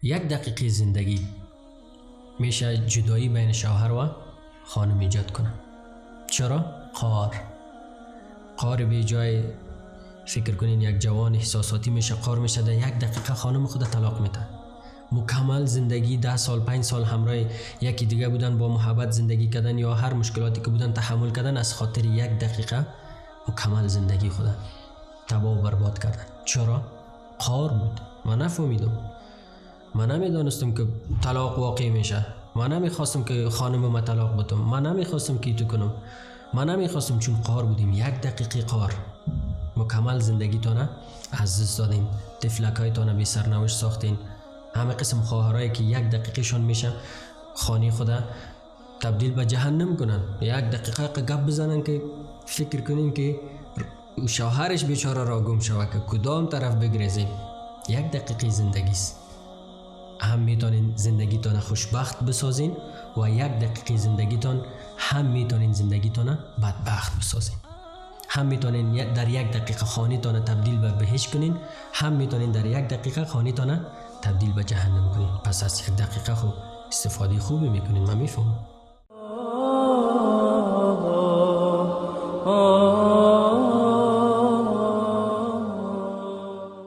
یک دقیقه زندگی میشه جدایی بین شوهر و خانم ایجاد کنه. چرا؟ قار بی جای. فکر کنین یک جوان احساساتی میشه، قار میشه، در یک دقیقه خانم خود طلاق میده. مکمل زندگی 10 سال 5 سال همراه یکی دیگه بودن، با محبت زندگی کردن یا هر مشکلاتی که بودن تحمل کردن، از خاطر یک دقیقه مکمل زندگی خود تباه و برباد کردن. چرا؟ قار بود. من نفهمیدم، من نمیدانستم که طلاق واقع میشه، من نمیخواستم که خانم ما طلاق بدم، من نمیخواستم که تو کنم، من نمیخواستم، چون قار بودیم. یک دقیقه قار مکمل زندگی تانه از دست دادین، تفلکای تانه بی سرنوشت ساختین. همه قسم خواهرایی که یک دقیقه شون میشه خانه خدا تبدیل به جهنم کنن، یک دقیقه گپ بزنن که فکر کنین که شوهرش بیچاره را گم شوه که کدام طرف بگریزه. یک دقیقه زندگی است. هم میتونین زندگیتان خوشبخت بسازین و یک دقیقه زندگیتان هم میتونین زندگیتان بدبخت بسازین. هم میتونین در یک دقیقه خانه تان تبدیل به بهشت کنین، هم میتونین در یک دقیقه خانه تان تبدیل به جهنم کنین. پس از یک دقیقه خوب استفاده خوبی میکنین. من میفهمم.